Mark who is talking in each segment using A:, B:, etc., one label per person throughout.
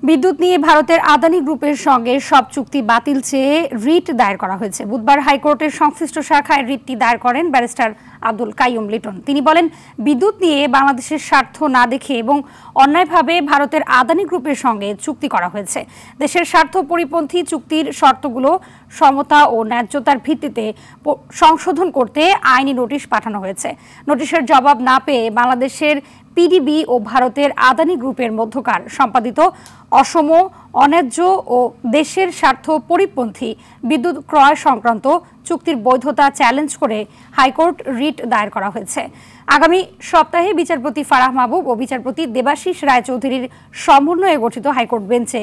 A: বিদ্যুৎ নিয়ে ভারতের আদানি গ্রুপের সঙ্গে সব চুক্তি বাতিল চেয়ে রিট দায়ের করা হয়েছে। বুধবার হাইকোর্টের সংশ্লিষ্ট শাখায় রিটটি দায়ের করেন ব্যারিস্টার আব্দুল কাইয়ুম লিটন। তিনি বলেন, বিদ্যুৎ নিয়ে বাংলাদেশের স্বার্থ না দেখে এবং অন্যায়ভাবে ভারতের আদানি গ্রুপের সঙ্গে চুক্তি করা হয়েছে। দেশের স্বার্থ পরিপন্থী চুক্তির শর্তগুলো সমতা ও ন্যায্যতার ভিত্তিতে সংশোধন করতে আইনি নোটিশ পাঠানো হয়েছে। নোটিশের জবাব না পেয়ে বাংলাদেশের পিডিবি ও ভারতের আদানি গ্রুপের মধ্যকার সম্পাদিত অসম, অন্যায্য ও দেশের স্বার্থ পরিপন্থী বিদ্যুৎ ক্রয় সংক্রান্ত চুক্তির বৈধতা চ্যালেঞ্জ করে হাইকোর্ট রিট দায়ের করা হয়েছে। আগামী সপ্তাহে বিচারপতি ফারাহ মাহবুব ও বিচারপতি দেবাশিস রায়চৌধুরীর সমন্বয়ে গঠিত হাইকোর্ট বেঞ্চে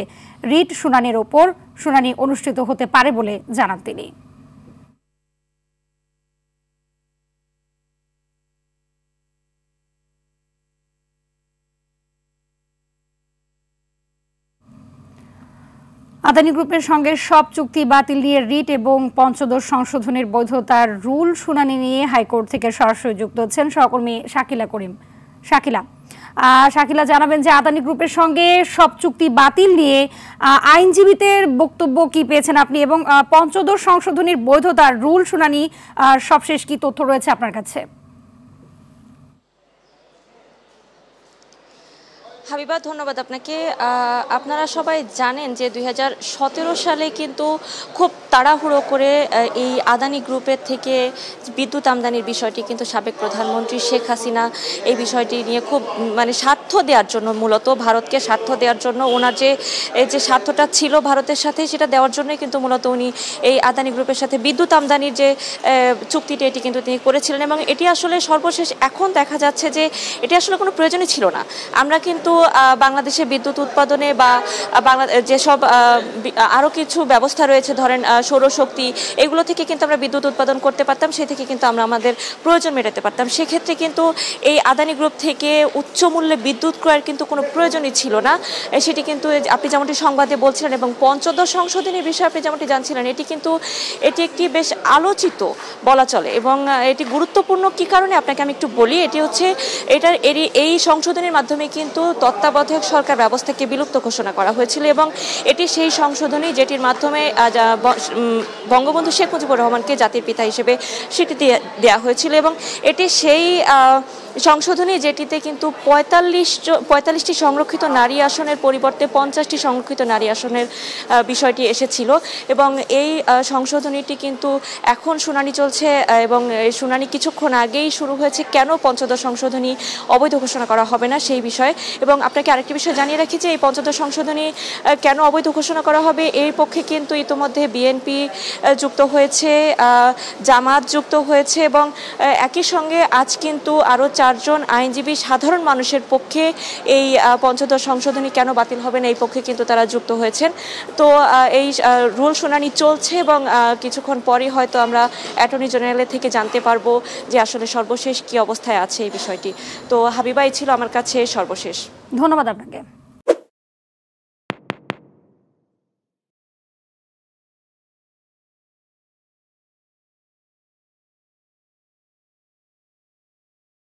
A: রিট শুনানির ওপর শুনানি অনুষ্ঠিত হতে পারে বলে জানান তিনি। আদানি গ্রুপের সঙ্গে সব চুক্তি বাতিল নিয়ে রিট এবং পঞ্চদশ সংশোধনের বৈধতার রুল শুনানি নিয়ে হাইকোর্ট থেকে সরাসরি যুক্ত হচ্ছেন সহকর্মী শাকিলা করিম। শাকিলা জানাবেন যে আদানি গ্রুপের সঙ্গে সব চুক্তি বাতিল নিয়ে আইনজীবীদের বক্তব্য কি পেয়েছেন আপনি, এবং পঞ্চদশ সংশোধনীর বৈধতার রুল শুনানি সবশেষ কি তথ্য রয়েছে আপনার কাছে?
B: হাবিবা, ধন্যবাদ আপনাকে। আপনারা সবাই জানেন যে 2017 সালে কিন্তু খুব তাড়াহুড়ো করে এই আদানি গ্রুপের থেকে বিদ্যুৎ আমদানির বিষয়টি কিন্তু সাবেক প্রধানমন্ত্রী শেখ হাসিনা এই বিষয়টি নিয়ে খুব স্বার্থ দেওয়ার জন্য, মূলত ভারতকে স্বার্থ দেওয়ার জন্য, ওনার যে স্বার্থটা ছিল ভারতের সাথে সেটা দেওয়ার জন্যই কিন্তু মূলত উনি এই আদানি গ্রুপের সাথে বিদ্যুৎ আমদানির যে চুক্তিটি এটি কিন্তু তিনি করেছিলেন। এবং এটি আসলে সর্বশেষ এখন দেখা যাচ্ছে যে এটি আসলে কোনো প্রয়োজনই ছিল না। আমরা কিন্তু বাংলাদেশে বিদ্যুৎ উৎপাদনে বা যেসব আরও কিছু ব্যবস্থা রয়েছে, ধরেন সৌরশক্তি, এগুলো থেকে কিন্তু আমরা বিদ্যুৎ উৎপাদন করতে পারতাম, সেই থেকে কিন্তু আমরা আমাদের প্রয়োজন মেটাতে পারতাম। সেক্ষেত্রে কিন্তু এই আদানি গ্রুপ থেকে উচ্চ মূল্যে বিদ্যুৎ ক্রয়ের কিন্তু কোনো প্রয়োজনই ছিল না। সেটি কিন্তু আপনি যেমনটি সংবাদে বলছিলেন, এবং পঞ্চদশ সংশোধনীর বিষয়ে আপনি যেমনটি জানছিলেন, এটি একটি বেশ আলোচিত বলা চলে, এবং এটি গুরুত্বপূর্ণ কি কারণে আপনাকে আমি একটু বলি। এটি হচ্ছে এই সংশোধনীর মাধ্যমে কিন্তু তত্ত্বাবধায়ক সরকার ব্যবস্থাকে বিলুপ্ত ঘোষণা করা হয়েছিল, এবং এটি সেই সংশোধনী যেটির মাধ্যমে বঙ্গবন্ধু শেখ মুজিবুর রহমানকে জাতির পিতা হিসেবে স্বীকৃতি দেওয়া হয়েছিল। এবং এটি সেই সংশোধনী যেটিতে কিন্তু 45টি সংরক্ষিত নারী আসনের পরিবর্তে 50টি সংরক্ষিত নারী আসনের বিষয়টি এসেছিল। এবং এই সংশোধনীটি কিন্তু এখন শুনানি চলছে, এবং এই শুনানি কিছুক্ষণ আগেই শুরু হয়েছে। কেন পঞ্চদশ সংশোধনী অবৈধ ঘোষণা করা হবে না সেই বিষয়ে। এবং আপনাকে আরেকটি বিষয় জানিয়ে রাখি যে এই পঞ্চদশ সংশোধনী কেন অবৈধ ঘোষণা করা হবে, এর পক্ষে কিন্তু ইতোমধ্যে বিএনপি যুক্ত হয়েছে, জামাত যুক্ত হয়েছে, এবং একই সঙ্গে আজ কিন্তু আরও 4 জন আইনজীবী সাধারণ মানুষের পক্ষে এই পঞ্চদশ সংশোধনী কেন বাতিল হবে না এই পক্ষে কিন্তু তারা যুক্ত হয়েছেন। তো এই রুল শুনানি চলছে, এবং কিছুক্ষণ পরই হয়তো আমরা অ্যাটর্নি জেনারেলের থেকে জানতে পারবো যে আসলে সর্বশেষ কি অবস্থায় আছে এই বিষয়টি। তো হাবিবা, এই ছিল আমার কাছে সর্বশেষ।
A: ধন্যবাদ আপনাকে।